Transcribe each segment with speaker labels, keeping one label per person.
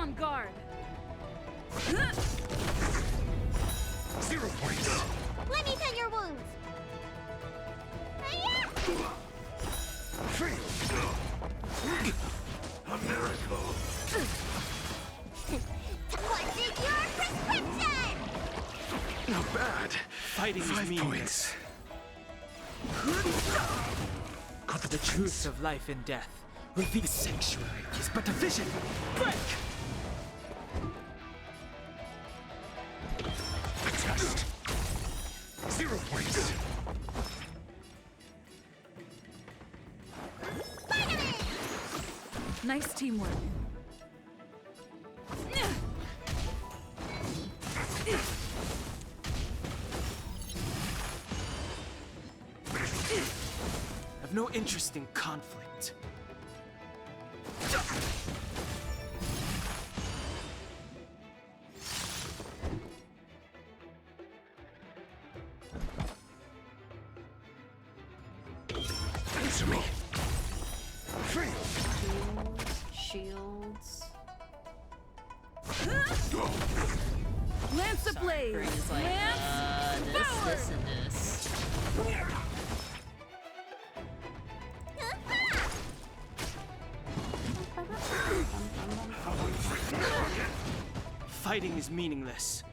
Speaker 1: on guard.
Speaker 2: 0 points.
Speaker 3: Let me tend your wounds.
Speaker 2: Fail. A miracle.
Speaker 3: What's in your prescription?
Speaker 2: Not bad.
Speaker 4: Fighting is
Speaker 2: 5
Speaker 4: meaningless.
Speaker 2: points. Got
Speaker 4: The truth of life and death. Reveal sanctuary is but a vision. Break!
Speaker 2: A test. 0 points.
Speaker 1: Nice teamwork.
Speaker 4: I've no interest in conflict.
Speaker 2: Answer me. Fail.
Speaker 5: Shields.
Speaker 1: Lance ablaze.
Speaker 5: Brain's like,
Speaker 1: Lance
Speaker 5: this, and this.
Speaker 4: Fighting is meaningless.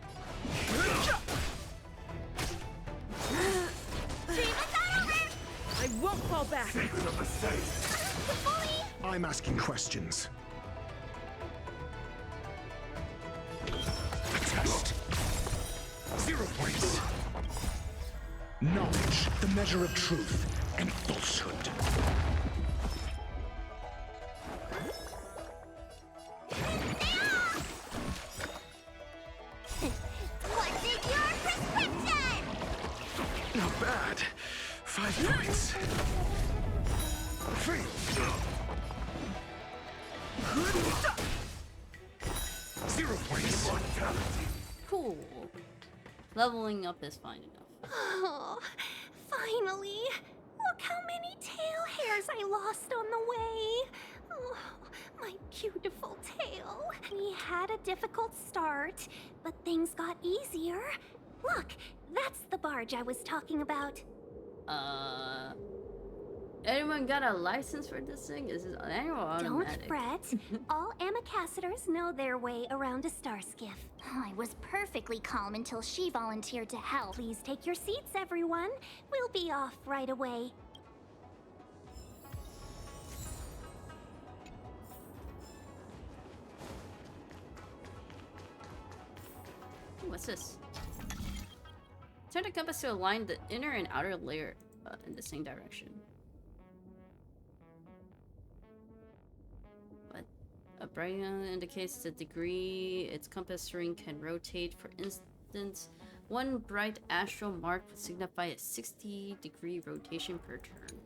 Speaker 1: I won't fall back.
Speaker 2: I'm asking questions. A test. 0 points. Knowledge, the measure of truth and falsehood.
Speaker 3: What's in your prescription?
Speaker 2: Not bad. 5 points. Fail. 0 points.
Speaker 5: Cool. Leveling up is fine enough.
Speaker 3: Oh, finally. Look how many tail hairs I lost on the way. Oh, my beautiful tail. We had a difficult start, but things got easier. Look, that's the barge I was talking about.
Speaker 5: Anyone got a license for this thing? Is it annual or automatic?
Speaker 3: Don't fret. All Amicacetors know their way around a star skiff. I was perfectly calm until she volunteered to help. Please take your seats, everyone. We'll be off right away.
Speaker 5: What's this? Turn the compass to align the inner and outer layer in the same direction. What? A bright indicates the degree its compass ring can rotate. For instance, one bright astral mark would signify a 60-degree rotation per turn.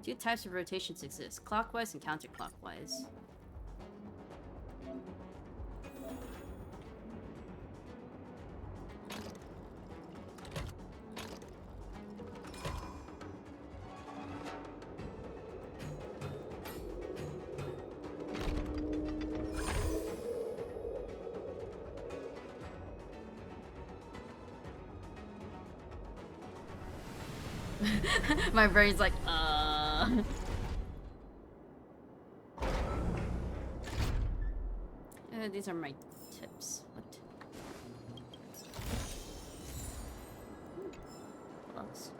Speaker 5: 2 types of rotations exist, clockwise and counterclockwise. My brain's like, these are my tips. What? What else?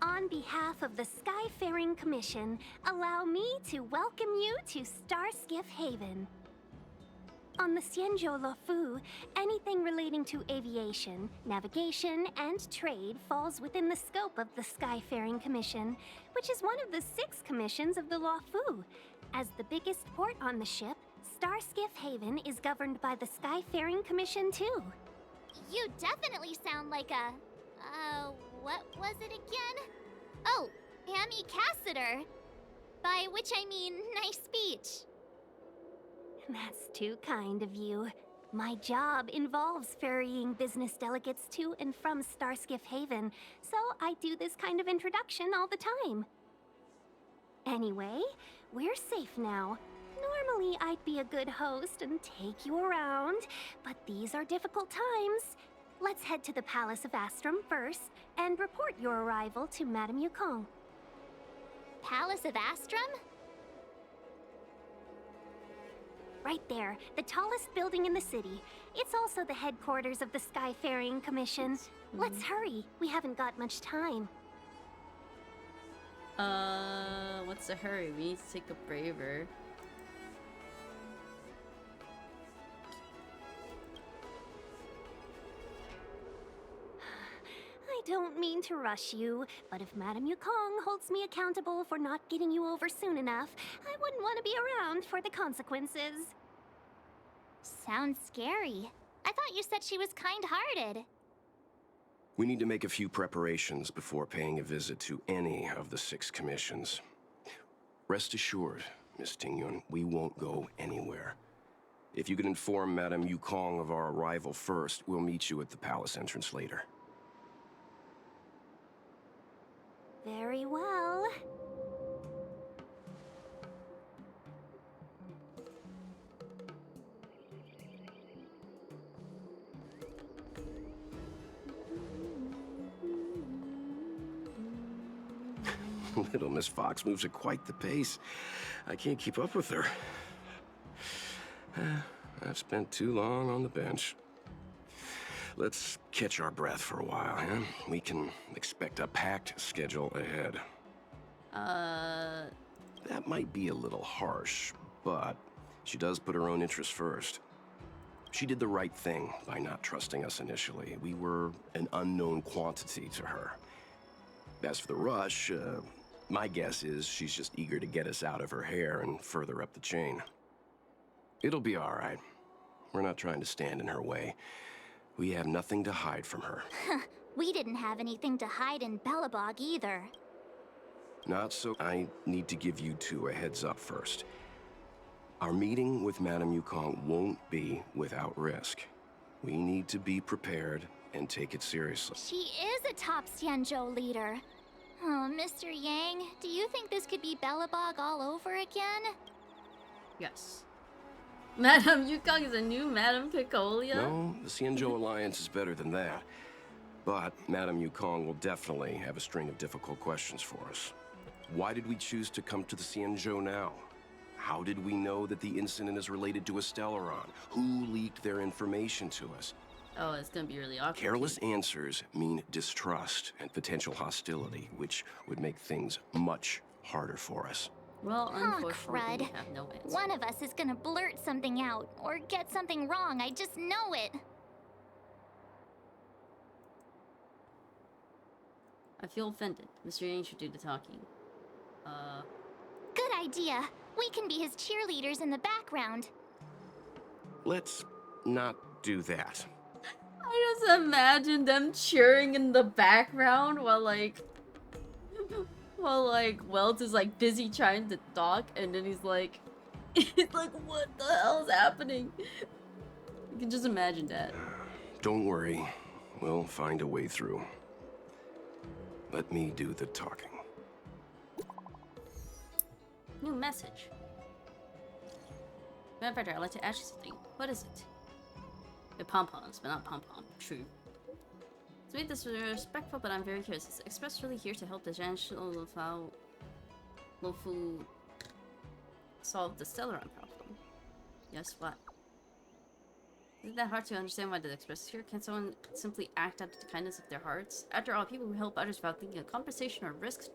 Speaker 3: On behalf of the Skyfaring Commission, allow me to welcome you to Starskiff Haven. On the Xianzhou Luofu, anything relating to aviation, navigation, and trade falls within the scope of the Skyfaring Commission, which is one of the 6 commissions of the Luofu. As the biggest port on the ship, Starskiff Haven is governed by the Skyfaring Commission, too.
Speaker 6: You definitely sound like a... what was it again? Oh, Amy Cassiter. By which I mean, nice speech.
Speaker 3: That's too kind of you. My job involves ferrying business delegates to and from Starskiff Haven, so I do this kind of introduction all the time. Anyway, we're safe now. Normally, I'd be a good host and take you around, but these are difficult times. Let's head to the Palace of Astrum first and report your arrival to Madame Yukong.
Speaker 6: Palace of Astrum?
Speaker 3: Right there, the tallest building in the city. It's also the headquarters of the Skyfaring Commission. Let's hurry. We haven't got much time.
Speaker 5: What's the hurry? We need to take a braver.
Speaker 3: I don't mean to rush you, but if Madame Yukong holds me accountable for not getting you over soon enough, I wouldn't want to be around for the consequences.
Speaker 6: Sounds scary. I thought you said she was kind-hearted.
Speaker 7: We need to make a few preparations before paying a visit to any of the 6 commissions. Rest assured, Miss Tingyun, we won't go anywhere. If you could inform Madame Yukong of our arrival first, we'll meet you at the palace entrance later.
Speaker 3: Very well.
Speaker 7: Little Miss Fox moves at quite the pace. I can't keep up with her. I've spent too long on the bench. Let's catch our breath for a while, huh? We can expect a packed schedule ahead. That might be a little harsh, but she does put her own interests first. She did the right thing by not trusting us initially. We were an unknown quantity to her. As for the rush, my guess is she's just eager to get us out of her hair and further up the chain. It'll be all right. We're not trying to stand in her way. We have nothing to hide from her.
Speaker 6: We didn't have anything to hide in Belobog either.
Speaker 7: Not so. I need to give you 2 a heads up first. Our meeting with Madame Yukong won't be without risk. We need to be prepared and take it seriously.
Speaker 6: She is a top Xianzhou leader. Oh, Mr. Yang, do you think this could be Belobog all over again?
Speaker 5: Yes. Madame Yukong is a new Madame Picolia?
Speaker 7: No, the Xianzhou Alliance is better than that. But Madame Yukong will definitely have a string of difficult questions for us. Why did we choose to come to the Xianzhou now? How did we know that the incident is related to a Stellaron? Who leaked their information to us?
Speaker 5: Oh, it's gonna be really awkward.
Speaker 7: Careless answers mean distrust and potential hostility, which would make things much harder for us.
Speaker 5: Well, unfortunately,
Speaker 6: crud.
Speaker 5: we have no answer.
Speaker 6: One of us is gonna blurt something out, or get something wrong, I just know it.
Speaker 5: I feel offended. Mr. Yang should do the talking.
Speaker 6: Good idea. We can be his cheerleaders in the background.
Speaker 7: Let's not do that.
Speaker 5: I just imagine them cheering in the background while Welt is like busy trying to talk, and then he's like, he's like, what the hell is happening? You can just imagine that.
Speaker 7: Don't worry. We'll find a way through. Let me do the talking.
Speaker 5: New message. Manfred, I'd like to ask you something. What is it? The pom-poms, but not pom-pom. True. To make this respectful, but I'm very curious. Is Express really here to help the Zhanshou Luofu solve the Stellaron problem? Yes, what? Isn't that hard to understand why the Express is here? Can someone simply act out of the kindness of their hearts? After all, people who help others without thinking of compensation or risks,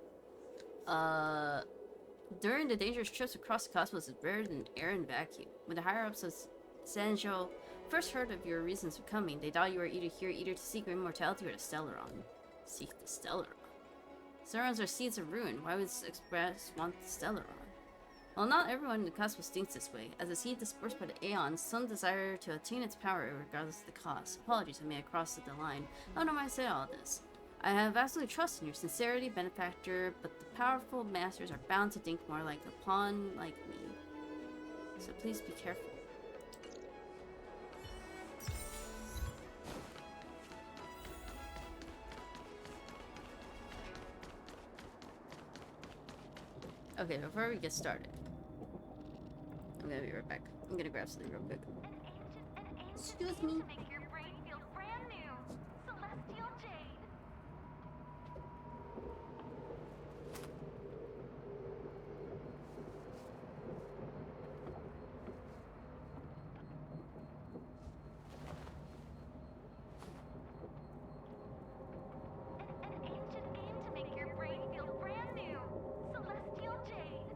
Speaker 5: during the dangerous trips across the cosmos is rarer than air and vacuum. When the higher-ups of Zhanzhou first heard of your reasons for coming, they thought you were either here to seek immortality or the Stellaron. Seek the Stellaron? Stellarons are seeds of ruin. Why would Express want the Stellaron? While not everyone in the cosmos thinks this way, as a seed dispersed by the Aeons, some desire to attain its power regardless of the cost. Apologies, I may have crossed the line. How do I say all this? I have absolute trust in your sincerity, benefactor, but the powerful masters are bound to think more like a pawn like me. So please be careful. Okay, before we get started, I'm gonna be right back. I'm gonna grab something real quick.
Speaker 3: Excuse me.
Speaker 6: Make your brain feel brand new. Celestial Jade. An ancient game to make your brain feel brand new. Celestial Jade.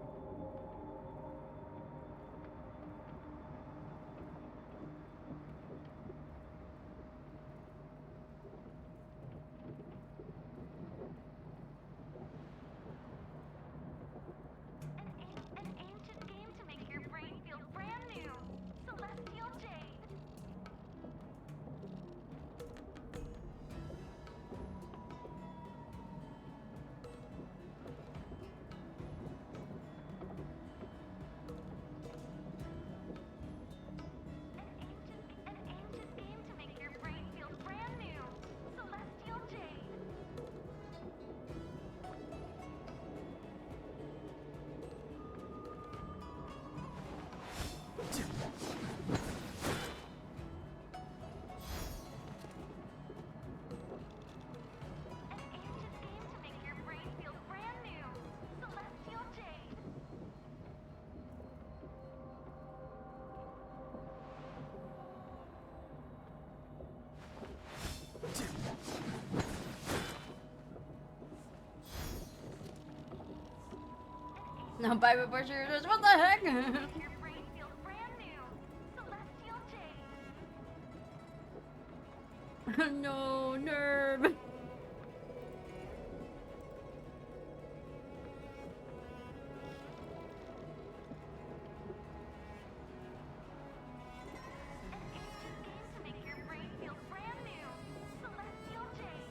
Speaker 6: An ancient game to make your brain feel brand new. Celestial Jade. An ancient game to make your brain feel brand new. Celestial Jade. An ancient game to make your brain feel brand new. Celestial Jade.
Speaker 5: No, bye before she returns. What the heck?
Speaker 6: Your brain feel brand new. Celestial Jade.
Speaker 5: No, Nerb.
Speaker 6: An ancient game to make your brain feel brand new. Celestial Jade.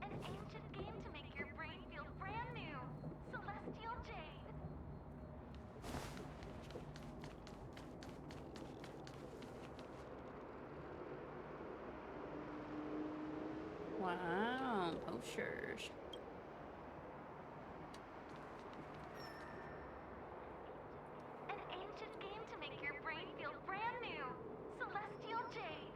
Speaker 6: An ancient game to make your brain feel brand new. Celestial Jade.
Speaker 5: Wow, posters.
Speaker 6: An ancient game to make your brain feel brand new. Celestial Jade.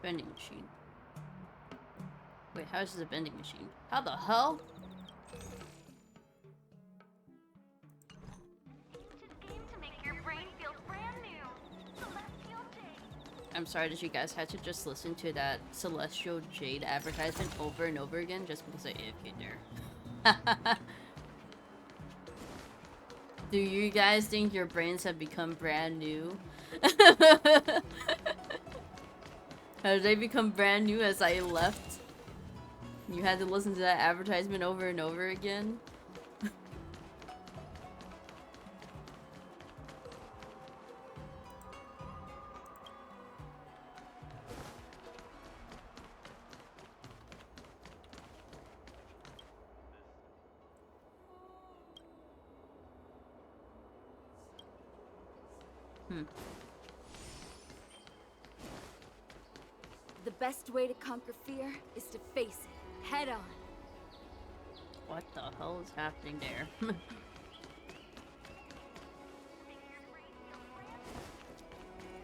Speaker 5: Vending machine. Wait, how is this a vending machine? How the hell?
Speaker 6: Ancient game to make your brain feel brand new. Celestial Jade.
Speaker 5: I'm sorry that you guys had to just listen to that Celestial Jade advertisement over and over again just because I AFK'd there. Do you guys think your brains have become brand new? Have they become brand new as I left? You had to listen to that advertisement over and over again?
Speaker 8: The best way to conquer fear is to face it head on.
Speaker 5: What the hell is happening there?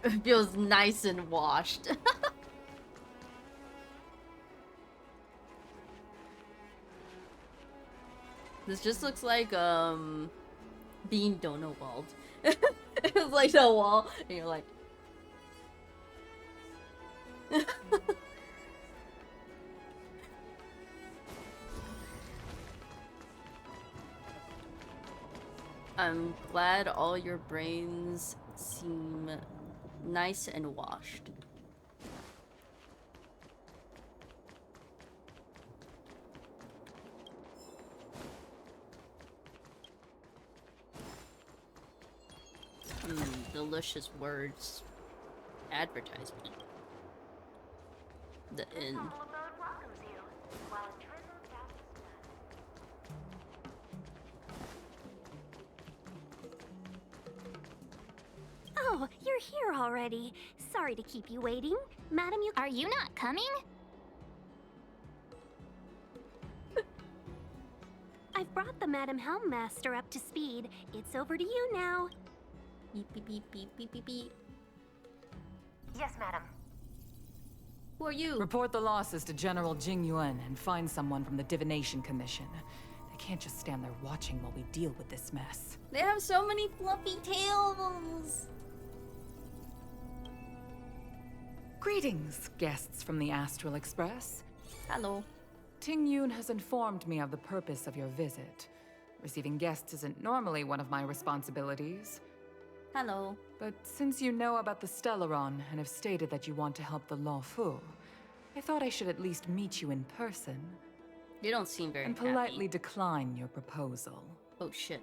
Speaker 5: It feels nice and washed. This just looks like being Donowald. It's like the wall, and you're like, I'm glad all your brains seem nice and washed. Delicious words. Advertisement. The inn.
Speaker 3: Oh, you're here already. Sorry to keep you waiting. Madam, you...
Speaker 6: Are you not coming?
Speaker 3: I've brought the Madam Helmmaster up to speed. It's over to you now.
Speaker 5: Beep beep beep beep beep beep beep.
Speaker 3: Yes, madam.
Speaker 5: Who are you?
Speaker 9: Report the losses to General Jing Yuan and find someone from the Divination Commission. They can't just stand there watching while we deal with this mess.
Speaker 5: They have so many fluffy tails.
Speaker 9: Greetings, guests from the Astral Express.
Speaker 5: Hello.
Speaker 9: Ting Yun has informed me of the purpose of your visit. Receiving guests isn't normally one of my responsibilities.
Speaker 5: Hello.
Speaker 9: But since you know about the Stellaron and have stated that you want to help the Luofu, I thought I should at least meet you in person.
Speaker 5: You don't seem very
Speaker 9: and
Speaker 5: happy.
Speaker 9: politely decline your proposal.
Speaker 5: Oh shit.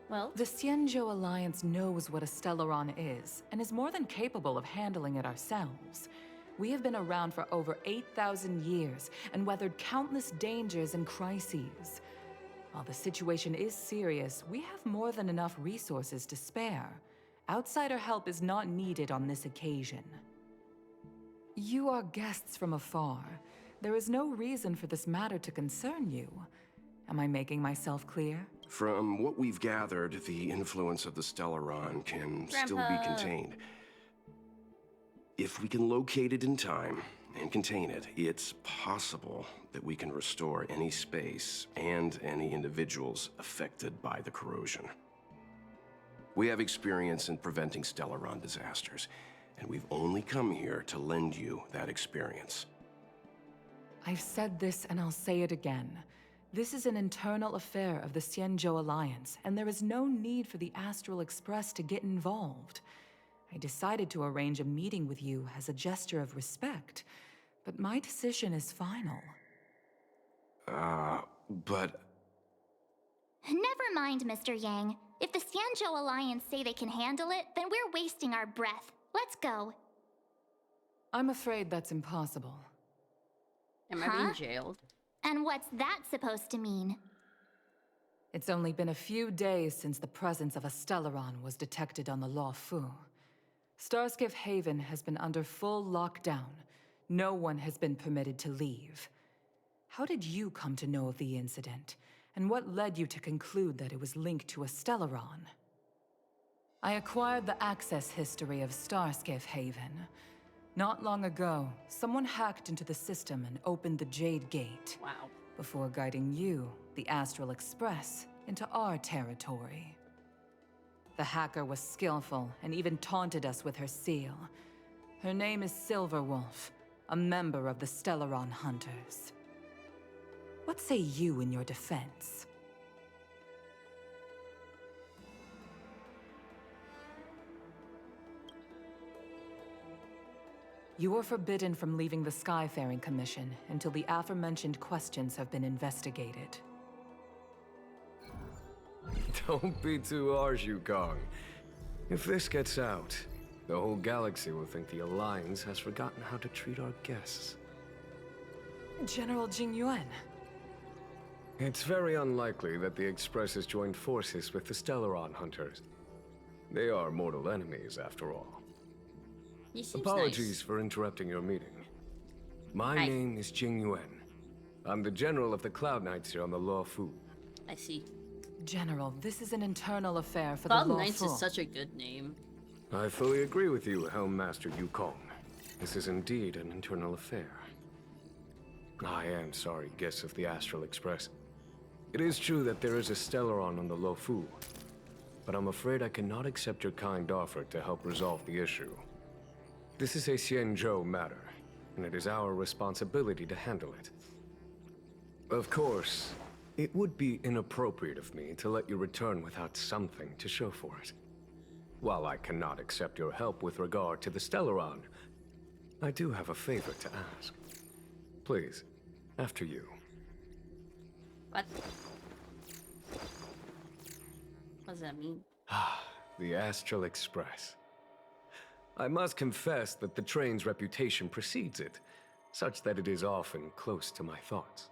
Speaker 5: Well,
Speaker 9: The Xianzhou Alliance knows what a Stellaron is, and is more than capable of handling it ourselves. We have been around for over 8,000 years, and weathered countless dangers and crises. While the situation is serious, we have more than enough resources to spare. Outsider help is not needed on this occasion. You are guests from afar. There is no reason for this matter to concern you. Am I making myself clear?
Speaker 7: From what we've gathered, the influence of the Stellaron can still be
Speaker 5: Grandpa.
Speaker 7: contained. If we can locate it in time and contain it, it's possible that we can restore any space and any individuals affected by the corrosion. We have experience in preventing Stellaron disasters, and we've only come here to lend you that experience.
Speaker 9: I've said this and I'll say it again. This is an internal affair of the Xianzhou Alliance, and there is no need for the Astral Express to get involved. I decided to arrange a meeting with you as a gesture of respect, but my decision is final.
Speaker 7: But...
Speaker 6: Never mind, Mr. Yang. If the Xianzhou Alliance say they can handle it, then we're wasting our breath. Let's go.
Speaker 9: I'm afraid that's impossible.
Speaker 5: am I being jailed?
Speaker 6: And what's that supposed to mean?
Speaker 9: It's only been a few days since the presence of a Stellaron was detected on the Luofu. Starskiff Haven has been under full lockdown. No one has been permitted to leave. How did you come to know of the incident? And what led you to conclude that it was linked to a Stellaron? I acquired the access history of Starskiff Haven. Not long ago, someone hacked into the system and opened the Jade Gate.
Speaker 5: Wow.
Speaker 9: Before guiding you, the Astral Express, into our territory. The hacker was skillful and even taunted us with her seal. Her name is Silverwolf, a member of the Stellaron Hunters. What say you in your defense? You are forbidden from leaving the Skyfaring Commission until the aforementioned questions have been investigated.
Speaker 10: Don't be too harsh, Yukong. If this gets out, the whole galaxy will think the Alliance has forgotten how to treat our guests.
Speaker 9: General Jing Yuan.
Speaker 10: It's very unlikely that the Express has joined forces with the Stellaron Hunters. They are mortal enemies, after all.
Speaker 5: He seems
Speaker 10: Apologies
Speaker 5: nice.
Speaker 10: for interrupting your meeting. My
Speaker 5: Hi.
Speaker 10: name is Jing Yuan. I'm the general of the Cloud Knights here on the Luofu.
Speaker 5: I see.
Speaker 9: General, this is an internal affair for
Speaker 5: Cloud
Speaker 9: the
Speaker 5: Knights
Speaker 9: Luofu.
Speaker 5: is such a good name.
Speaker 10: I fully agree with you, Helmmaster Yukong. This is indeed an internal affair. I am sorry, guests of the Astral Express. It is true that there is a Stellaron on the Luofu, but I'm afraid I cannot accept your kind offer to help resolve the issue. This is a Xianzhou matter, and it is our responsibility to handle it. Of course, it would be inappropriate of me to let you return without something to show for it. While I cannot accept your help with regard to the Stellaron, I do have a favor to ask. Please, after you.
Speaker 5: What? What does that mean?
Speaker 10: The Astral Express. I must confess that the train's reputation precedes it, such that it is often close to my thoughts.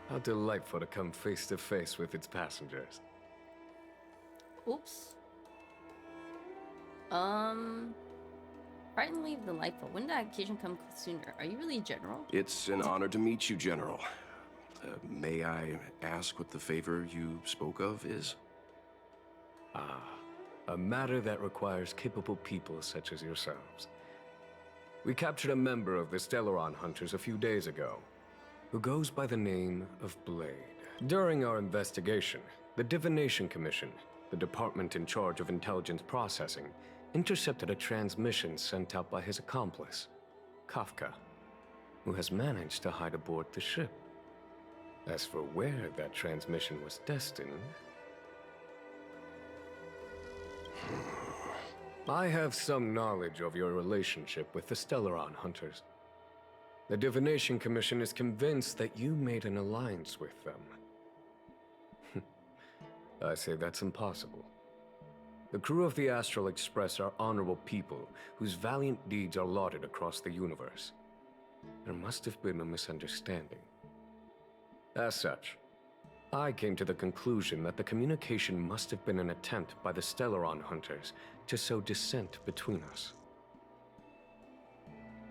Speaker 10: How delightful to come face to face with its passengers.
Speaker 5: Oops. Frighteningly delightful. When did that occasion come sooner? Are you really a general?
Speaker 7: It's an honor to meet you, General. May I ask what the favor you spoke of is?
Speaker 10: A matter that requires capable people such as yourselves. We captured a member of the Stellaron Hunters a few days ago, who goes by the name of Blade. During our investigation, the Divination Commission, the department in charge of intelligence processing, intercepted a transmission sent out by his accomplice, Kafka, who has managed to hide aboard the ship. As for where that transmission was destined, I have some knowledge of your relationship with the Stellaron Hunters. The Divination Commission is convinced that you made an alliance with them. I say that's impossible. The crew of the Astral Express are honorable people whose valiant deeds are lauded across the universe. There must have been a misunderstanding. As such, I came to the conclusion that the communication must have been an attempt by the Stellaron Hunters to sow dissent between us.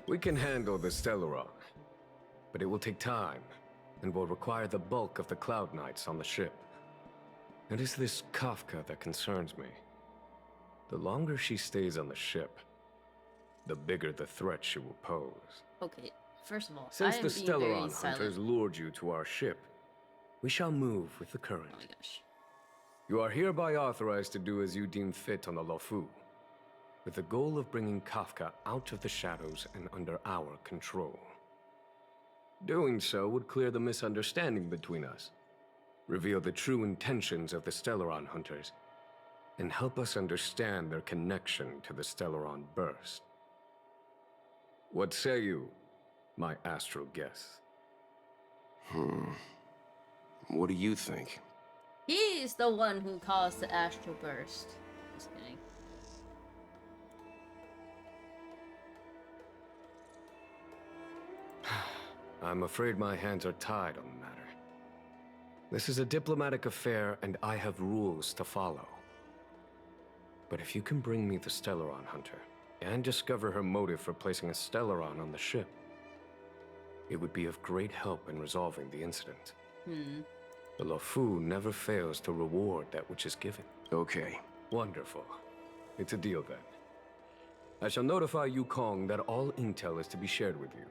Speaker 10: We can handle the Stellaron, but it will take time and will require the bulk of the Cloud Knights on the ship. It is this Kafka that concerns me. The longer she stays on the ship, the bigger the threat she will pose.
Speaker 5: Okay, first of all,
Speaker 10: Since
Speaker 5: I am
Speaker 10: the
Speaker 5: being very
Speaker 10: Stellaron
Speaker 5: silent.
Speaker 10: Hunters lured you to our ship, we shall move with the current.
Speaker 5: Oh my gosh.
Speaker 10: You are hereby authorized to do as you deem fit on the Luofu, with the goal of bringing Kafka out of the shadows and under our control. Doing so would clear the misunderstanding between us, reveal the true intentions of the Stellaron Hunters, and help us understand their connection to the Stellaron Burst. What say you, my astral guests?
Speaker 7: What do you think?
Speaker 5: He's the one who caused the astral burst. Just kidding.
Speaker 10: I'm afraid my hands are tied on the matter. This is a diplomatic affair, and I have rules to follow. But if you can bring me the Stellaron Hunter, and discover her motive for placing a Stellaron on the ship, it would be of great help in resolving the incident. The Luofu never fails to reward that which is given.
Speaker 7: Okay.
Speaker 10: Wonderful. It's a deal then. I shall notify Yukong that all intel is to be shared with you,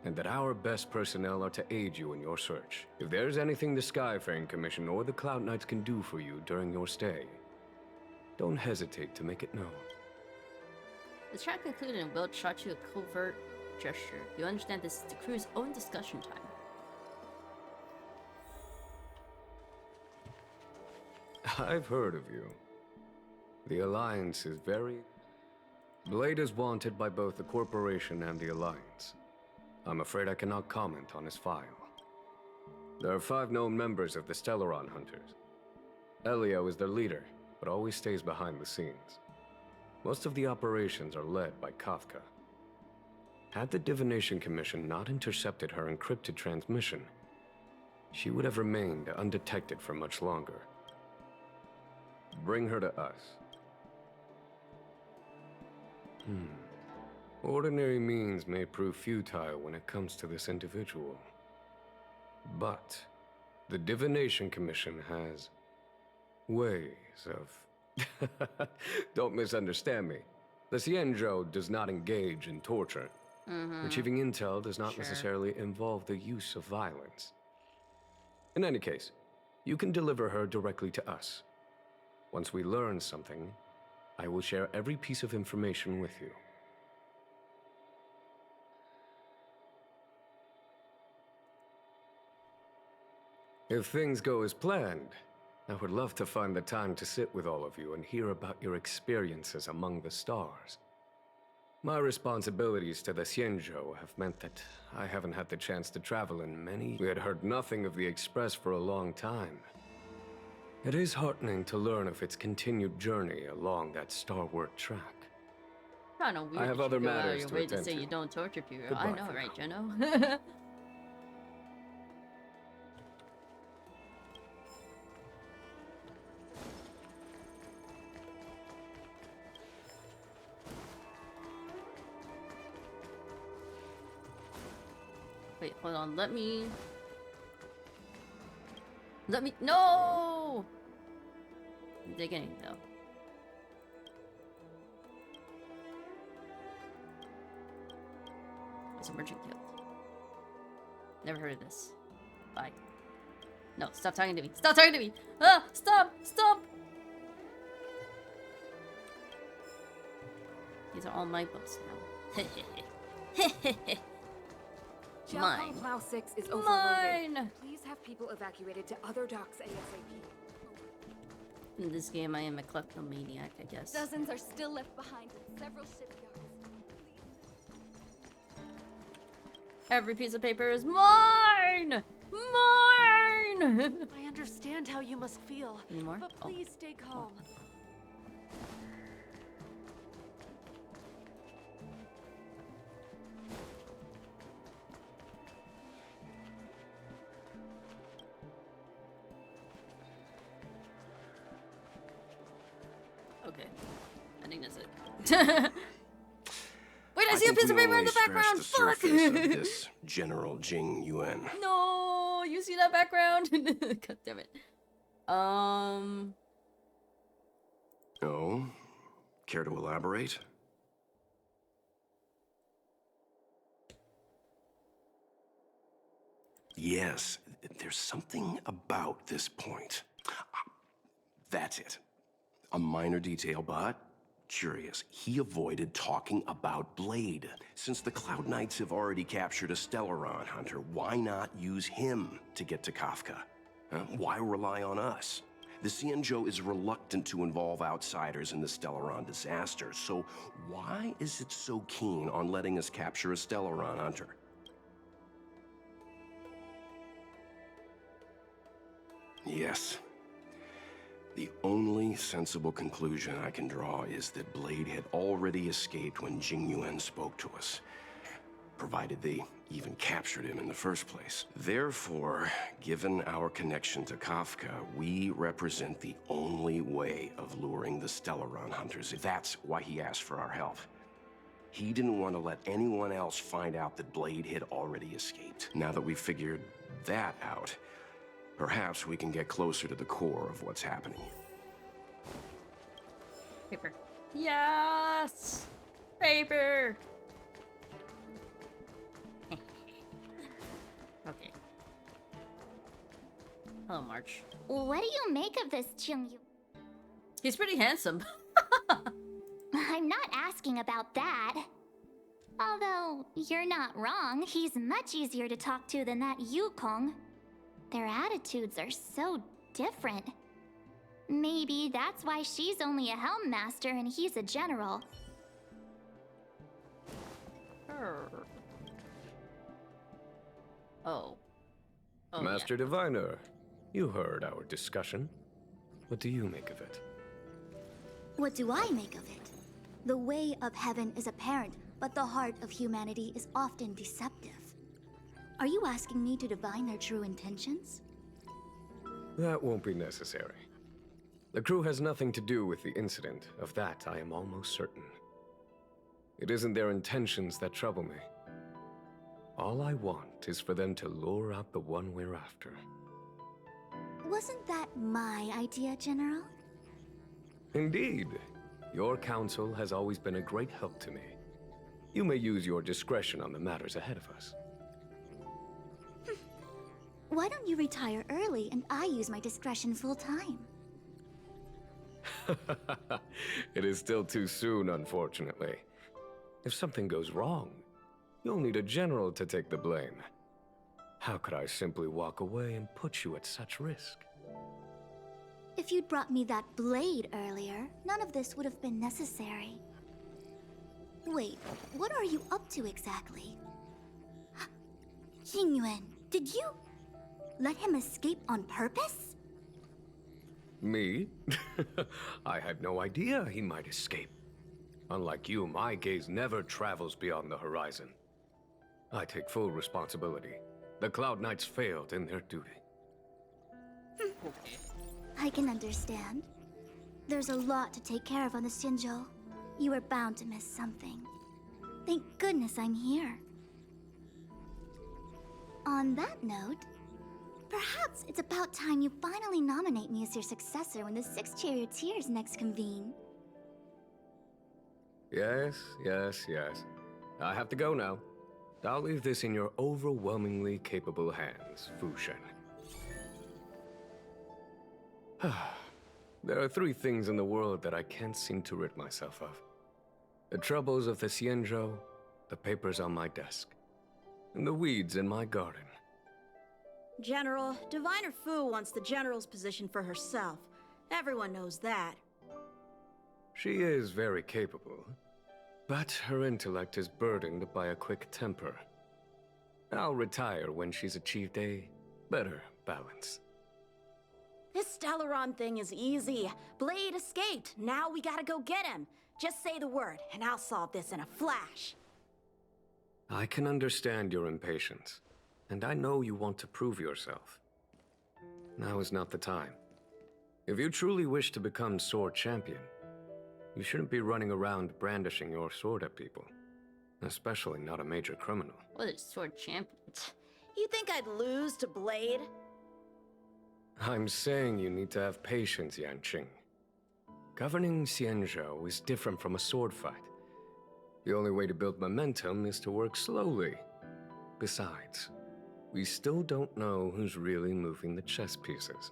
Speaker 10: and that our best personnel are to aid you in your search. If there's anything the Skyfaring Commission or the Cloud Knights can do for you during your stay, don't hesitate to make it known.
Speaker 5: The chat concluded and Will shot you a covert gesture. You understand this is the crew's own discussion time.
Speaker 10: I've heard of you. The Alliance is very... Blade is wanted by both the Corporation and the Alliance. I'm afraid I cannot comment on his file. There are 5 known members of the Stellaron Hunters. Elio is their leader, but always stays behind the scenes. Most of the operations are led by Kafka. Had the Divination Commission not intercepted her encrypted transmission, she would have remained undetected for much longer. Bring her to us. Ordinary means may prove futile when it comes to this individual. But the Divination Commission has ways of... Don't misunderstand me. The Xianzhou does not engage in torture. Retrieving intel does not necessarily involve the use of violence. In any case, you can deliver her directly to us. Once we learn something, I will share every piece of information with you. . ' If things go as planned, I would love to find the time to sit with all of you and hear about your experiences among the stars. My responsibilities to the Xianzhou have meant that I haven't had the chance to travel in many. We had heard nothing of the Express for a long time. It is heartening to learn of its continued journey along that starward track.
Speaker 5: Kind of weird.
Speaker 10: I have
Speaker 5: that you
Speaker 10: other
Speaker 5: go out of
Speaker 10: matters
Speaker 5: your
Speaker 10: to
Speaker 5: way to
Speaker 10: attend
Speaker 5: say
Speaker 10: to.
Speaker 5: you don't torture people. I
Speaker 10: Goodbye
Speaker 5: know,
Speaker 10: for
Speaker 5: right,
Speaker 10: now.
Speaker 5: Jeno? Wait, hold on. Let me. No! I'm digging though. It's a merchant guild. Never heard of this. Bye. No, stop talking to me. Stop talking to me! Ah! Stop! Stop! These are all my books now. Mine.
Speaker 11: Plow 6 is overloaded.
Speaker 5: Mine!
Speaker 11: Please have people evacuated to other docks ASAP.
Speaker 5: In this game, I am a kleptomaniac, I guess.
Speaker 8: Dozens are still left behind in several shipyards.
Speaker 5: Every piece of paper is mine! Mine!
Speaker 1: I understand how you must feel.
Speaker 5: Any more?
Speaker 1: But please stay calm.
Speaker 5: Okay. I think that's it. Wait, I see a
Speaker 7: think
Speaker 5: piece of
Speaker 7: we
Speaker 5: paper in
Speaker 7: only
Speaker 5: the background!
Speaker 7: scratched
Speaker 5: Fuck!
Speaker 7: the surface of this General Jing Yuan.
Speaker 5: No! You see that background? God damn it.
Speaker 7: Oh? Care to elaborate? Yes, there's something about this point. That's it. A minor detail, but curious. He avoided talking about Blade. Since the Cloud Knights have already captured a Stellaron hunter, why not use him to get to Kafka? Huh? Why rely on us? The Xianzhou is reluctant to involve outsiders in the Stellaron disaster, so why is it so keen on letting us capture a Stellaron hunter? Yes. The only sensible conclusion I can draw is that Blade had already escaped when Jing Yuan spoke to us, provided they even captured him in the first place. Therefore, given our connection to Kafka, we represent the only way of luring the Stellaron hunters. That's why he asked for our help. He didn't want to let anyone else find out that Blade had already escaped. Now that we've figured that out, perhaps we can get closer to the core of what's happening.
Speaker 5: Paper. Yes! Paper! Okay. Hello, March.
Speaker 6: What do you make of this, Jing Yu?
Speaker 5: He's pretty handsome.
Speaker 6: I'm not asking about that. Although, you're not wrong, he's much easier to talk to than that Yukong. Their attitudes are so different. Maybe that's why she's only a helm master and he's a general.
Speaker 5: Oh. Oh,
Speaker 10: Master Diviner, you heard our discussion. What do you make of it?
Speaker 3: What do I make of it? The way of heaven is apparent, but the heart of humanity is often deceptive. Are you asking me to divine their true intentions?
Speaker 10: That won't be necessary. The crew has nothing to do with the incident. Of that, I am almost certain. It isn't their intentions that trouble me. All I want is for them to lure out the one we're after.
Speaker 3: Wasn't that my idea, General?
Speaker 10: Indeed. Your counsel has always been a great help to me. You may use your discretion on the matters ahead of us.
Speaker 3: Why don't you retire early and I use my discretion full time?
Speaker 10: It is still too soon, unfortunately. If something goes wrong, you'll need a general to take the blame. How could I simply walk away and put you at such risk?
Speaker 6: If you'd brought me that blade earlier, none of this would have been necessary. Wait, what are you up to exactly? Xingyuan, did you let him escape on purpose?
Speaker 10: Me? I had no idea he might escape. Unlike you, my gaze never travels beyond the horizon. I take full responsibility. The Cloud Knights failed in their duty.
Speaker 6: I can understand. There's a lot to take care of on the Xinzhou. You were bound to miss something. Thank goodness I'm here. On that note, perhaps it's about time you finally nominate me as your successor when the Six Charioteers next convene.
Speaker 10: Yes. I have to go now. I'll leave this in your overwhelmingly capable hands, Fu Shen. There are 3 things in the world that I can't seem to rid myself of. The troubles of the Xianzhou, the papers on my desk, and the weeds in my garden.
Speaker 12: General, Diviner Fu wants the General's position for herself. Everyone knows that.
Speaker 10: She is very capable, but her intellect is burdened by a quick temper. I'll retire when she's achieved a better balance.
Speaker 12: This Stellaron thing is easy. Blade escaped. Now we gotta go get him. Just say the word, and I'll solve this in a flash.
Speaker 10: I can understand your impatience, and I know you want to prove yourself. Now is not the time. If you truly wish to become Sword Champion, you shouldn't be running around brandishing your sword at people. Especially not a major criminal.
Speaker 5: What is Sword Champion?
Speaker 12: You think I'd lose to Blade?
Speaker 10: I'm saying you need to have patience, Yanqing. Governing Xianzhou is different from a sword fight. The only way to build momentum is to work slowly. Besides, we still don't know who's really moving the chess pieces.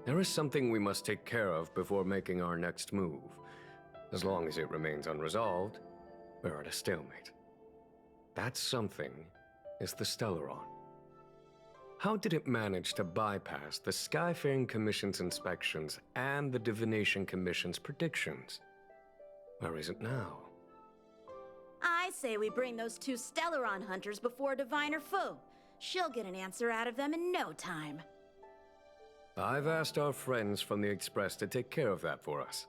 Speaker 10: There is something we must take care of before making our next move. As long as it remains unresolved, we're at a stalemate. That something is the Stellaron. How did it manage to bypass the Skyfaring Commission's inspections and the Divination Commission's predictions? Where is it now?
Speaker 12: I say we bring those 2 Stellaron hunters before Diviner Fu. She'll get an answer out of them in no time.
Speaker 10: I've asked our friends from the Express to take care of that for us.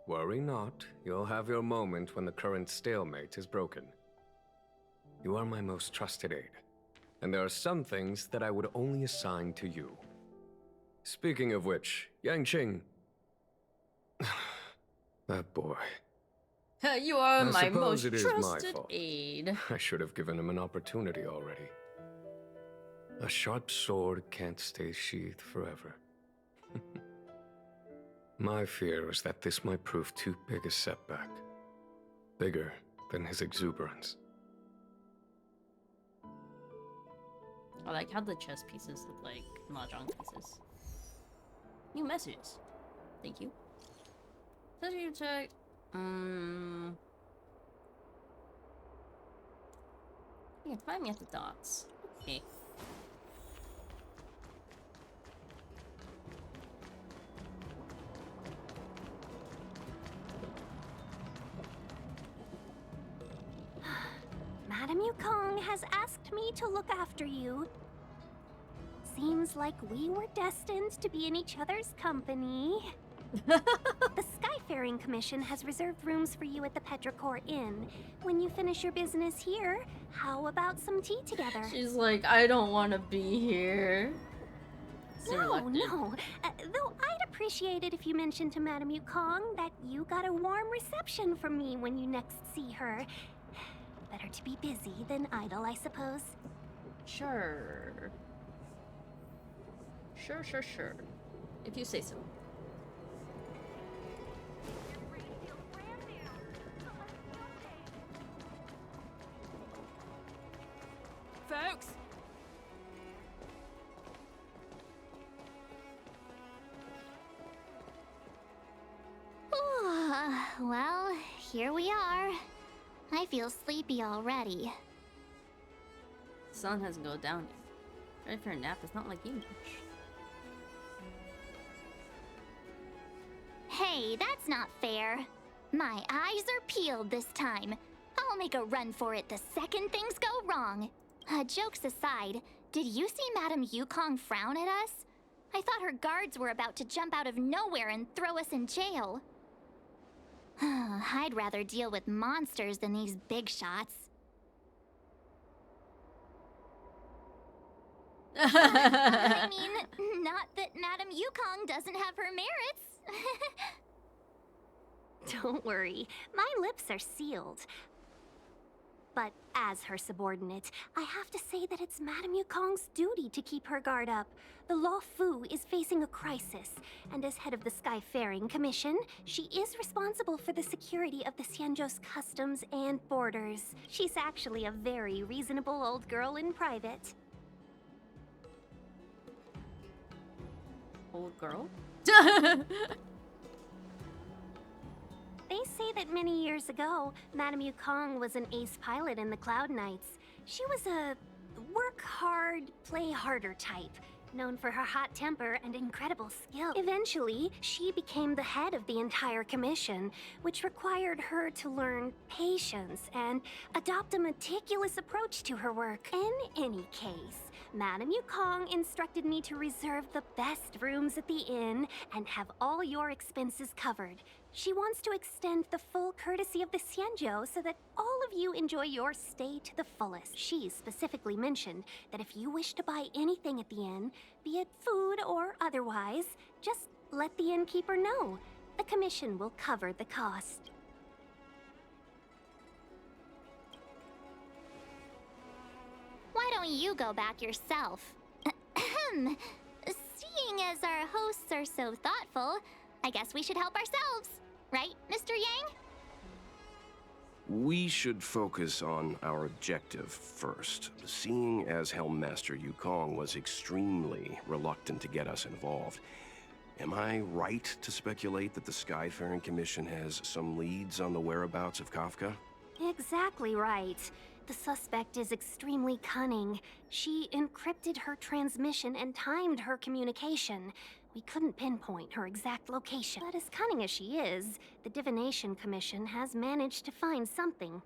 Speaker 10: Worry not, you'll have your moment when the current stalemate is broken. You are my most trusted aide, and there are some things that I would only assign to you. Speaking of which, Yanqing... that boy.
Speaker 5: You are my
Speaker 10: suppose
Speaker 5: most
Speaker 10: it is my
Speaker 5: trusted
Speaker 10: fault.
Speaker 5: aide.
Speaker 10: I should have given him an opportunity already. A sharp sword can't stay sheathed forever. My fear is that this might prove too big a setback. Bigger than his exuberance.
Speaker 5: I like how the chess pieces look like mahjong pieces. New message. Thank you. Pleasure check. You can find me at the docks. Okay.
Speaker 3: Madame Yukong has asked me to look after you. Seems like we were destined to be in each other's company. The Skyfaring Commission has reserved rooms for you at the Petrichor Inn. When you finish your business here, how about some tea together?
Speaker 5: She's like, I don't want to be here.
Speaker 3: No. Though I'd appreciate it if you mentioned to Madame Yukong that you got a warm reception from me when you next see her. Better to be busy than idle, I suppose.
Speaker 5: Sure. Sure. If you say so.
Speaker 12: Folks!
Speaker 6: Well, here we are. I feel sleepy already.
Speaker 5: The sun hasn't gone down yet. Ready for a nap is not like you much.
Speaker 6: Hey, that's not fair. My eyes are peeled this time. I'll make a run for it the second things go wrong. Jokes aside, did you see Madame Yukong frown at us? I thought her guards were about to jump out of nowhere and throw us in jail. I'd rather deal with monsters than these big shots. I mean, not that Madame Yukong doesn't have her merits.
Speaker 3: Don't worry, my lips are sealed. But as her subordinate, I have to say that it's Madame Yukong's duty to keep her guard up. The Law Fu is facing a crisis, and as head of the Skyfaring Commission, she is responsible for the security of the Xianzhou's customs and borders. She's actually a very reasonable old girl in private.
Speaker 5: Old girl?
Speaker 3: They say that many years ago, Madame Yukong was an ace pilot in the Cloud Knights. She was a work hard, play harder type, known for her hot temper and incredible skill. Eventually, she became the head of the entire commission, which required her to learn patience and adopt a meticulous approach to her work. In any case, Madame Yukong instructed me to reserve the best rooms at the inn and have all your expenses covered. She wants to extend the full courtesy of the Xianzhou so that all of you enjoy your stay to the fullest. She specifically mentioned that if you wish to buy anything at the inn, be it food or otherwise, just let the innkeeper know. The commission will cover the cost.
Speaker 6: Why don't you go back yourself? Seeing as our hosts are so thoughtful, I guess we should help ourselves. Right, Mr. Yang?
Speaker 7: We should focus on our objective first. Seeing as Helmmaster Yukong was extremely reluctant to get us involved, am I right to speculate that the Skyfaring Commission has some leads on the whereabouts of Kafka?
Speaker 3: Exactly right. The suspect is extremely cunning. She encrypted her transmission and timed her communication. We couldn't pinpoint her exact location. But as cunning as she is, the Divination Commission has managed to find something.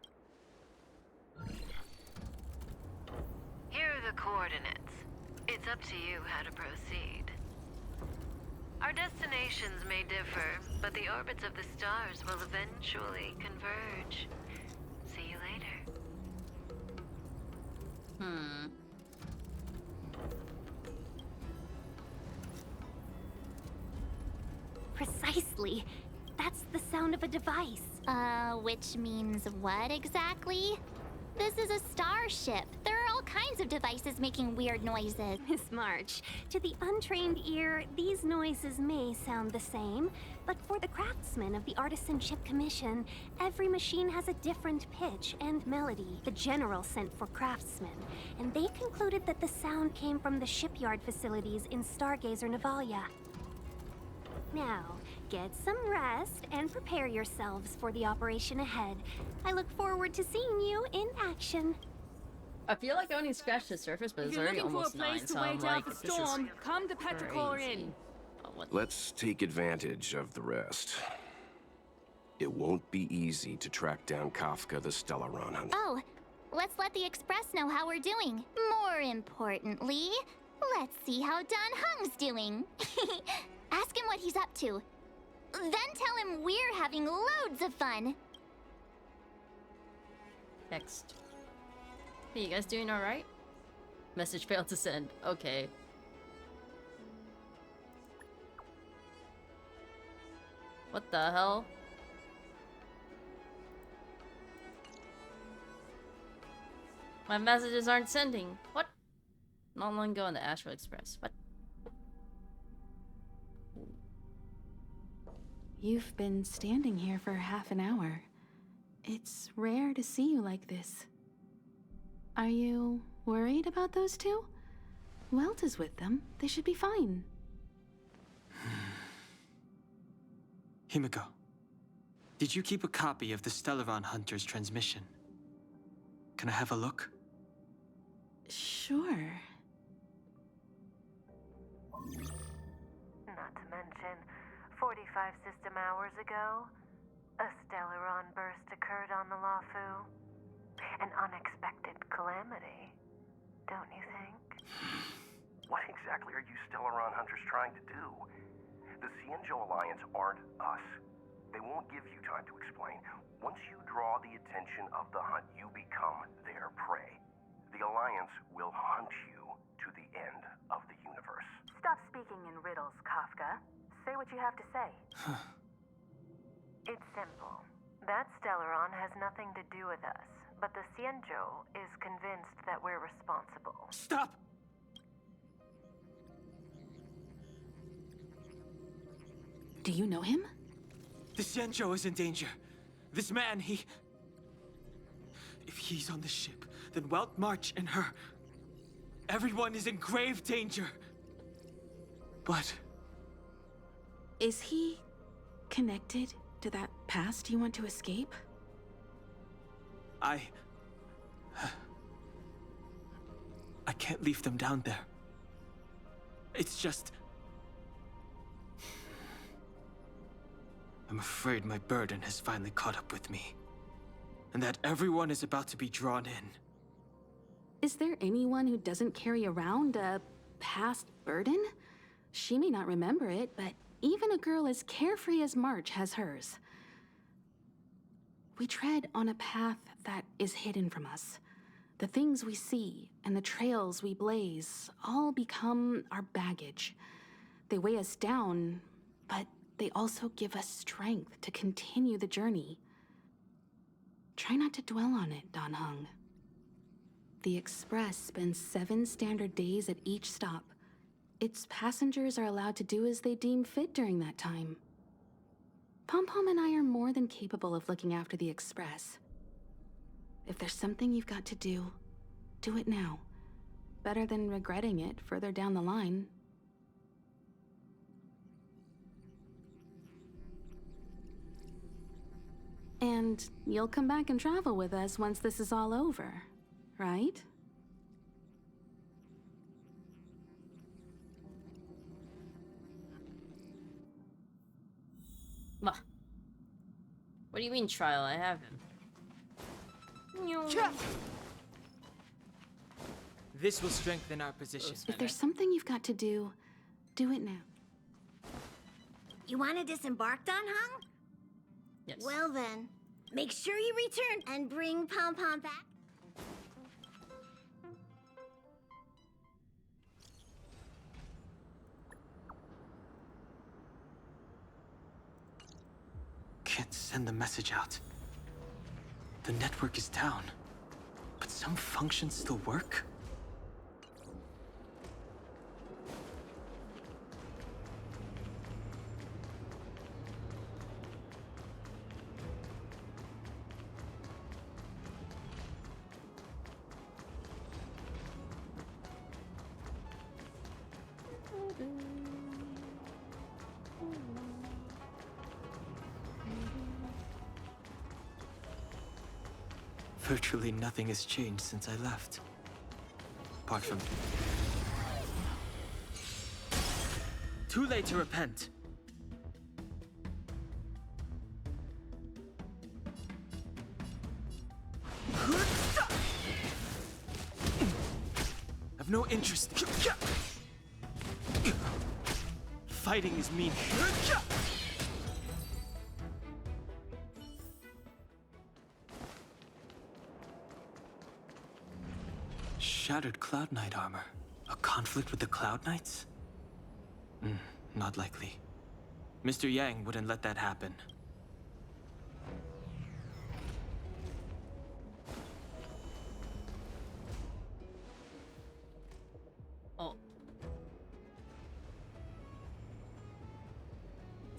Speaker 13: Here are the coordinates. It's up to you how to proceed. Our destinations may differ, but the orbits of the stars will eventually converge. See you later.
Speaker 3: Precisely. That's the sound of a device.
Speaker 6: Which means what exactly? This is a starship. There are all kinds of devices making weird noises.
Speaker 3: Miss March, to the untrained ear, these noises may sound the same, but for the craftsmen of the Artisanship Commission, every machine has a different pitch and melody. The General sent for craftsmen, and they concluded that the sound came from the shipyard facilities in Stargazer Navalia. Now, get some rest and prepare yourselves for the operation ahead. I look forward to seeing you in action.
Speaker 5: I feel like I only scratched the surface, but it's already almost 9, so I'm like, this is
Speaker 1: come to Petrichor Inn.
Speaker 7: Let's take advantage of the rest. It won't be easy to track down Kafka the Stellaron Hunter.
Speaker 6: Oh, let's let the Express know how we're doing. More importantly, let's see how Don Hung's doing. Ask him what he's up to. Then tell him we're having loads of fun.
Speaker 5: Next. Hey, you guys doing alright? Message failed to send. Okay. What the hell? My messages aren't sending. What? Not long ago on the Astral Express. What?
Speaker 14: You've been standing here for half an hour. It's rare to see you like this. Are you worried about those two? Welt is with them. They should be fine.
Speaker 4: Himiko, did you keep a copy of the Stellaron Hunter's transmission? Can I have a look?
Speaker 14: Sure.
Speaker 13: Not to mention, 45 system hours ago, a Stellaron burst occurred on the Luofu. An unexpected calamity, don't you think?
Speaker 7: What exactly are you Stellaron hunters trying to do? The Xianzhou Alliance aren't us. They won't give you time to explain. Once you draw the attention of the hunt, you become their prey. The Alliance will hunt you to the end of the universe.
Speaker 13: Stop speaking in riddles, Kafka. Say what you have to say. It's simple. That Stellaron has nothing to do with us, but the Xianzhou is convinced that we're responsible.
Speaker 4: Stop!
Speaker 14: Do you know him?
Speaker 4: The Xianzhou is in danger. This man, if he's on the ship, then Welt March and her... Everyone is in grave danger. But...
Speaker 14: Is he connected to that past you want to escape?
Speaker 4: I can't leave them down there. It's just... I'm afraid my burden has finally caught up with me. And that everyone is about to be drawn in.
Speaker 14: Is there anyone who doesn't carry around a past burden? She may not remember it, but even a girl as carefree as March has hers. We tread on a path that is hidden from us. The things we see and the trails we blaze all become our baggage. They weigh us down, but they also give us strength to continue the journey. Try not to dwell on it, Dan Heng. The Express spends 7 standard days at each stop. Its passengers are allowed to do as they deem fit during that time. Pom-Pom and I are more than capable of looking after the Express. If there's something you've got to do it now. Better than regretting it further down the line. And you'll come back and travel with us once this is all over, right?
Speaker 5: What do you mean trial? I have him.
Speaker 4: This will strengthen our position.
Speaker 14: If there's something you've got to do it now.
Speaker 3: You want to disembark, Dan Heng?
Speaker 5: Yes.
Speaker 3: Well then, make sure you return and bring Pom-Pom back.
Speaker 4: Can't send the message out. The network is down, but some functions still work? Virtually nothing has changed since I left. Apart from... Too late to repent. I've no interest. Fighting is mean. Shattered Cloud Knight armor. A conflict with the Cloud Knights? Not likely. Mr. Yang wouldn't let that happen.
Speaker 5: Oh.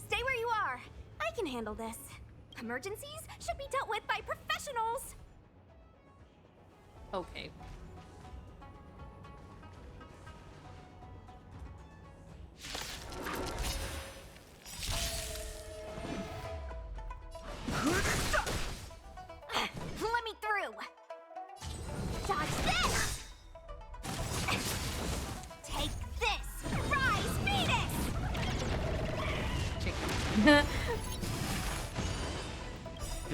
Speaker 3: Stay where you are. I can handle this. Emergencies should be dealt with by professionals.
Speaker 5: Okay.
Speaker 3: Let me through. Dodge this.
Speaker 4: The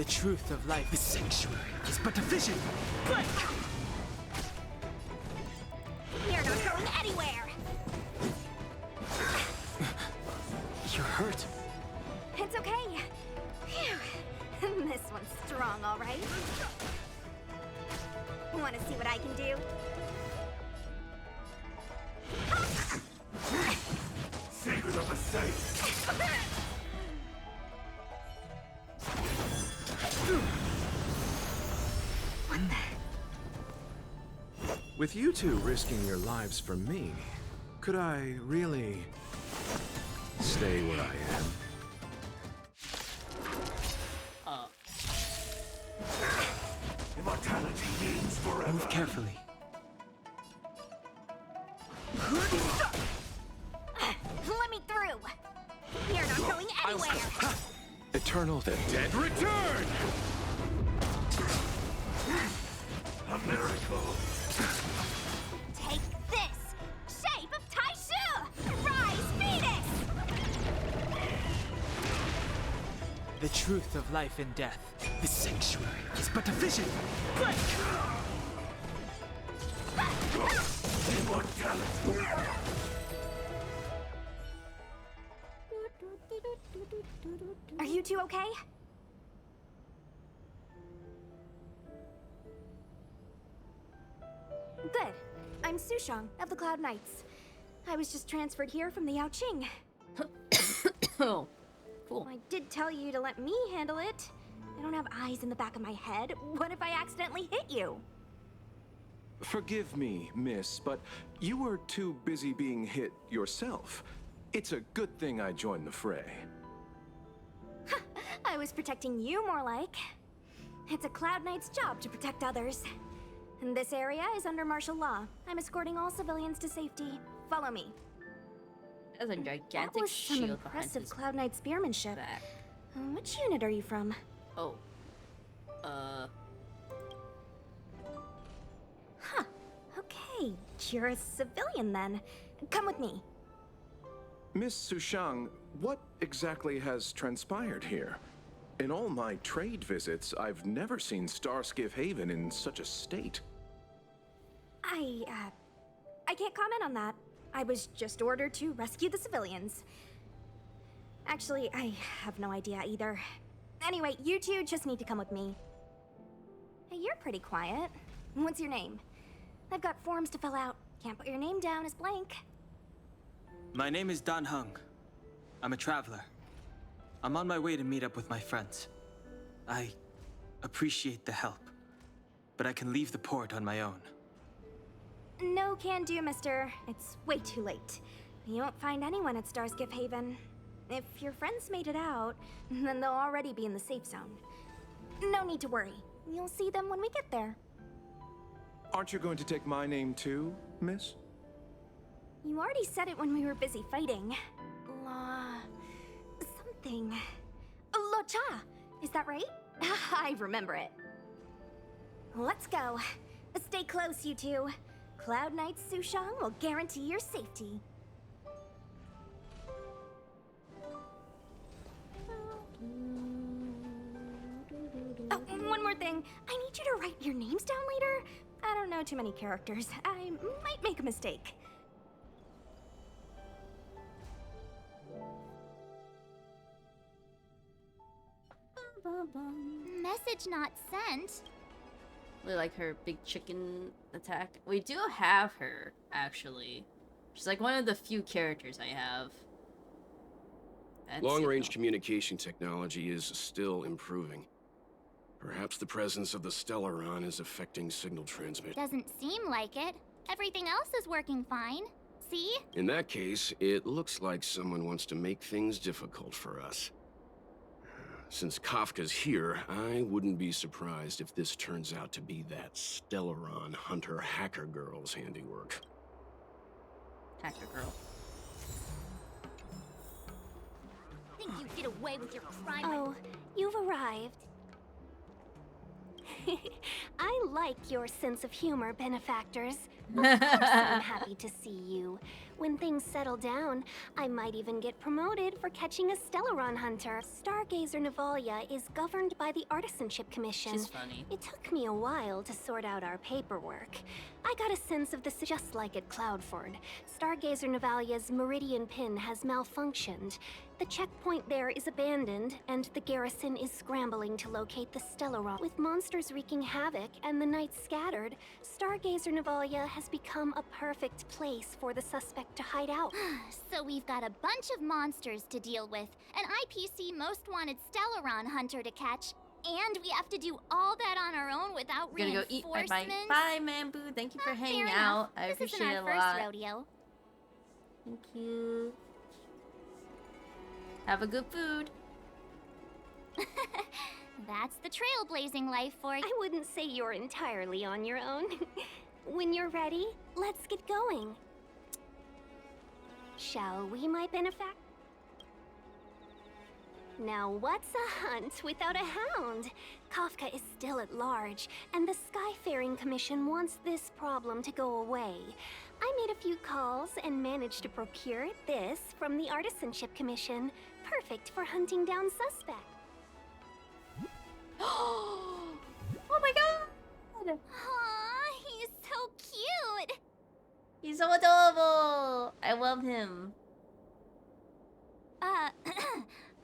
Speaker 4: truth of life is sanctuary is but a vision. Break!
Speaker 3: You're not going anywhere!
Speaker 4: You're hurt.
Speaker 3: It's okay. Phew. This one's strong, all right. Want to see what I can do?
Speaker 2: Secret of the safe.
Speaker 3: What the?
Speaker 10: With you two risking your lives for me, could I really stay where I am?
Speaker 2: Immortality means forever.
Speaker 4: Move carefully.
Speaker 3: Let me through! You're not going anywhere!
Speaker 7: Eternal the dead return!
Speaker 2: A miracle.
Speaker 3: Take this! Shape of Taishu! Rise, Venus!
Speaker 4: The truth of life and death. The sanctuary is but a vision. Break!
Speaker 2: Immortality.
Speaker 3: Are you two okay? Good. I'm Sushang of the Cloud Knights. I was just transferred here from the Yaoqing.
Speaker 5: Oh, cool.
Speaker 3: I did tell you to let me handle it. I don't have eyes in the back of my head. What if I accidentally hit you?
Speaker 15: Forgive me, miss, but you were too busy being hit yourself. It's a good thing I joined the fray.
Speaker 3: I was protecting you more like. It's a Cloud Knight's job to protect others. And this area is under martial law. I'm escorting all civilians to safety. Follow me.
Speaker 5: There's a
Speaker 3: That
Speaker 5: gigantic
Speaker 3: was some
Speaker 5: shield behind
Speaker 3: impressive
Speaker 5: his
Speaker 3: Cloud Knight spearmanship.
Speaker 5: back.
Speaker 3: Which unit are you from?
Speaker 5: Oh.
Speaker 3: Huh. Okay, you're a civilian then. Come with me.
Speaker 15: Miss Sushang, what exactly has transpired here? In all my trade visits, I've never seen Starskiff Haven in such a state.
Speaker 3: I can't comment on that. I was just ordered to rescue the civilians. Actually, I have no idea either. Anyway, you two just need to come with me. Hey, you're pretty quiet. What's your name? I've got forms to fill out. Can't put your name down as blank.
Speaker 4: My name is Dan Heng. I'm a traveler. I'm on my way to meet up with my friends. I appreciate the help, but I can leave the port on my own.
Speaker 3: No can do, mister. It's way too late. You won't find anyone at Starskiff Haven. If your friends made it out, then they'll already be in the safe zone. No need to worry. You'll see them when we get there.
Speaker 15: Aren't you going to take my name too, miss?
Speaker 3: You already said it when we were busy fighting. Something. Lo Cha! Is that right? I remember it. Let's go. Stay close, you two. Cloud Knight Sushang will guarantee your safety. Oh, one more thing. I need you to write your names down later. I don't know too many characters. I might make a mistake.
Speaker 6: Message not sent.
Speaker 5: Really like her big chicken attack. We do have her, actually. She's like one of the few characters I have.
Speaker 7: Long-range communication technology is still improving. Perhaps the presence of the Stellaron is affecting signal transmit.
Speaker 6: Doesn't seem like it. Everything else is working fine. See?
Speaker 7: In that case, it looks like someone wants to make things difficult for us. Since Kafka's here, I wouldn't be surprised if this turns out to be that Stellaron hunter hacker girl's handiwork.
Speaker 5: Hacker girl.
Speaker 6: Think you get away with your crime?
Speaker 3: Oh, you've arrived. I like your sense of humor, benefactors. Of course I'm happy to see you. When things settle down, I might even get promoted for catching a Stellaron hunter. Stargazer Navalia is governed by the Artisanship Commission.
Speaker 5: She's funny.
Speaker 3: It took me a while to sort out our paperwork. I got a sense of this just like at Cloudford. Stargazer Navalia's Meridian Pin has malfunctioned. The checkpoint there is abandoned, and the garrison is scrambling to locate the Stellaron. With monsters wreaking havoc and the night scattered, Stargazer Navalia has become a perfect place for the suspect to hide out.
Speaker 6: So we've got a bunch of monsters to deal with, an IPC Most Wanted Stellaron hunter to catch, and we have to do all that on our own without
Speaker 5: We're gonna go eat. Bye
Speaker 6: reinforcements.
Speaker 5: bye. Bye, Mambu. Thank you for hanging
Speaker 6: Fair
Speaker 5: out.
Speaker 6: enough.
Speaker 5: I
Speaker 6: This
Speaker 5: appreciate
Speaker 6: isn't
Speaker 5: it
Speaker 6: our
Speaker 5: a
Speaker 6: first
Speaker 5: lot.
Speaker 6: rodeo.
Speaker 5: Thank you. Have a good food.
Speaker 6: That's the trailblazing life for you.
Speaker 3: I wouldn't say you're entirely on your own. When you're ready, let's get going. Shall we, my benefactor? Now what's a hunt without a hound? Kafka is still at large, and the Skyfaring Commission wants this problem to go away. I made a few calls and managed to procure this from the Artisanship Commission. Perfect for hunting down suspects.
Speaker 5: Oh my god!
Speaker 6: Aw, he's so cute.
Speaker 5: He's so adorable! I love him.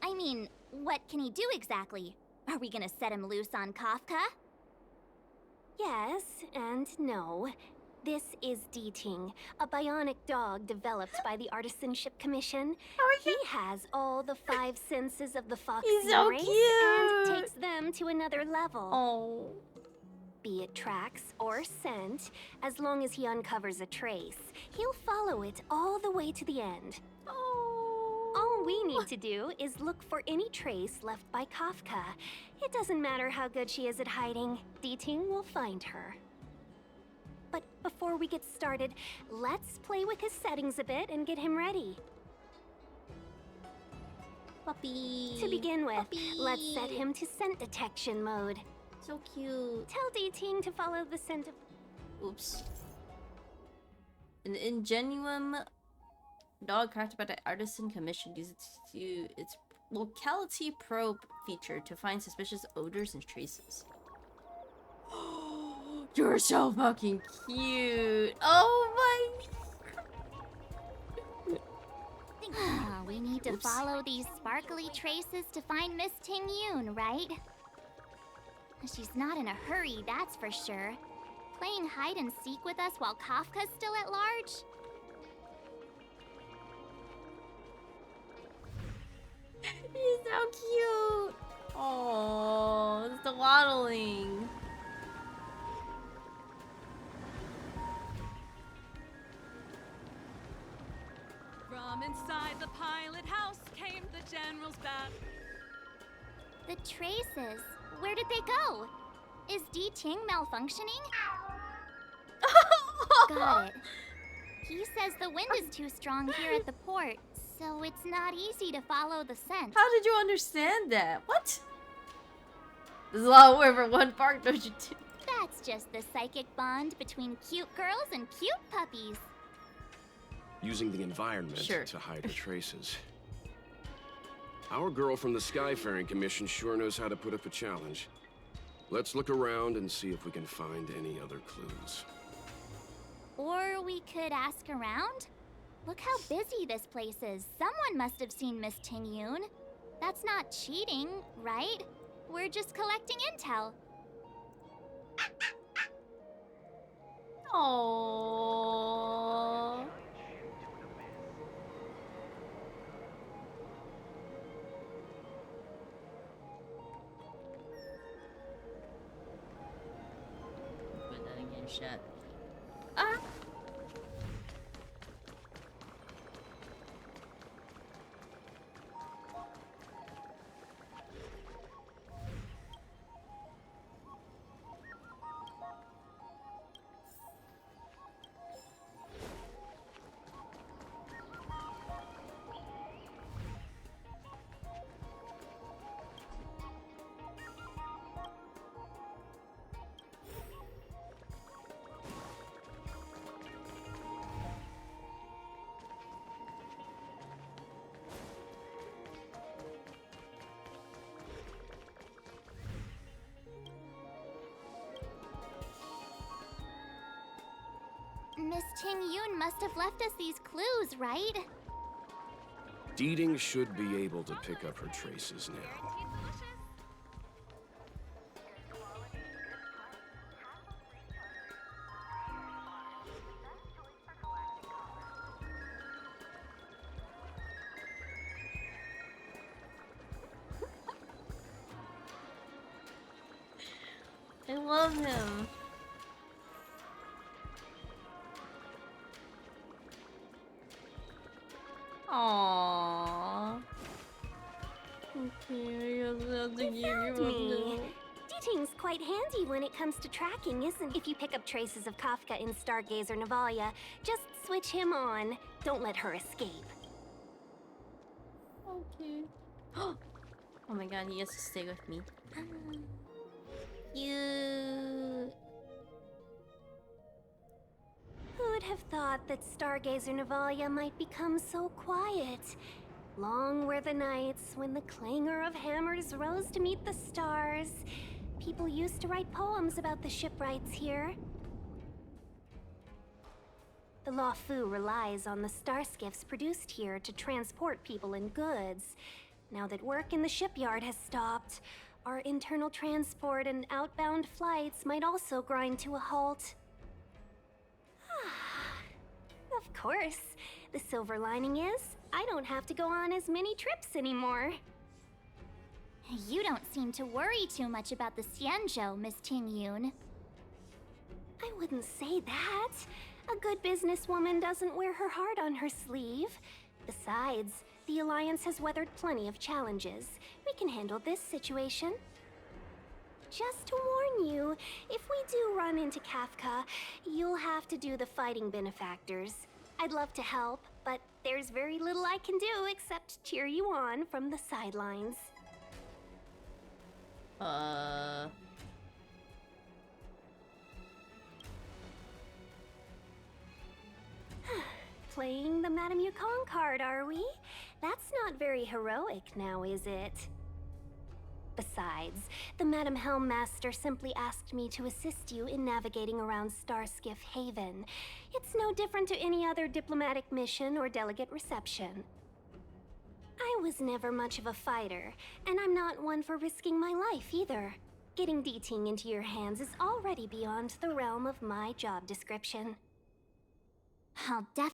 Speaker 6: I mean, what can he do exactly? Are we gonna set him loose on Kafka?
Speaker 3: Yes and no. This is Deeting, a bionic dog developed by the Artisanship Commission. He has all the 5 senses of the Foxy
Speaker 5: He's so
Speaker 3: race
Speaker 5: cute.
Speaker 3: and takes them to another level.
Speaker 5: Oh.
Speaker 3: Be it tracks or scent, as long as he uncovers a trace, he'll follow it all the way to the end. All we need to do is look for any trace left by Kafka. It doesn't matter how good she is at hiding, Deeting will find her. But before we get started, let's play with his settings a bit and get him ready.
Speaker 6: Puppy.
Speaker 3: To begin with,
Speaker 6: Puppy.
Speaker 3: let's set him to scent detection mode.
Speaker 5: So cute.
Speaker 3: Tell Deeting to follow the scent of...
Speaker 5: Oops. An Ingenuum dog crafted by the Artisan Commission uses its locality probe feature to find suspicious odors and traces. You're so fucking cute. Oh my.
Speaker 6: We need to follow these sparkly traces to find Miss Ting Yun, right? She's not in a hurry, that's for sure. Playing hide and seek with us while Kafka's still at large?
Speaker 5: He's so cute. Oh, it's the waddling.
Speaker 1: From inside the pilot house came the general's bat.
Speaker 6: The traces. Where did they go? Is Deeting malfunctioning? Got it. He says the wind is too strong here at the port, so it's not easy to follow the scent.
Speaker 5: How did you understand that? What? This is a lot of work for one part, don't you do?
Speaker 6: That's just the psychic bond between cute girls and cute puppies.
Speaker 7: Using the environment
Speaker 5: Sure.
Speaker 7: to hide the traces. Our girl from the Skyfaring Commission sure knows how to put up a challenge. Let's look around and see if we can find any other clues.
Speaker 6: Or we could ask around? Look how busy this place is. Someone must have seen Miss Ting Yun. That's not cheating, right? We're just collecting intel.
Speaker 5: Aww. Put that again, shut. Ah!
Speaker 6: Miss Ting Yun must have left us these clues, right?
Speaker 7: Deeding should be able to pick up her traces now.
Speaker 5: I love him. Aww. Okay, I guess I have to give you
Speaker 3: Found
Speaker 5: a
Speaker 3: me.
Speaker 5: note.
Speaker 3: Deeting's quite handy when it comes to tracking, isn't it? If you pick up traces of Kafka in Stargazer Navalia, just switch him on. Don't let her escape.
Speaker 5: Okay. Oh my god, he has to stay with me. You.
Speaker 3: Who'd have thought that Stargazer Navalia might become so quiet? Long were the nights when the clangor of hammers rose to meet the stars. People used to write poems about the shipwrights here. The Luofu relies on the star skiffs produced here to transport people and goods. Now that work in the shipyard has stopped, our internal transport and outbound flights might also grind to a halt. Of course. The silver lining is, I don't have to go on as many trips anymore.
Speaker 6: You don't seem to worry too much about the Xianzhou, Miss Ting Yun.
Speaker 3: I wouldn't say that. A good businesswoman doesn't wear her heart on her sleeve. Besides, the Alliance has weathered plenty of challenges. We can handle this situation. Just to warn you, if we do run into Kafka, you'll have to do the fighting benefactors. I'd love to help, but there's very little I can do except cheer you on from the sidelines. Playing the Madame Yukong card, are we? That's not very heroic now, is it? Besides, the Madame Helmmaster simply asked me to assist you in navigating around Starskiff Haven. It's no different to any other diplomatic mission or delegate reception. I was never much of a fighter, and I'm not one for risking my life either. Getting Deeting into your hands is already beyond the realm of my job description.
Speaker 6: I'll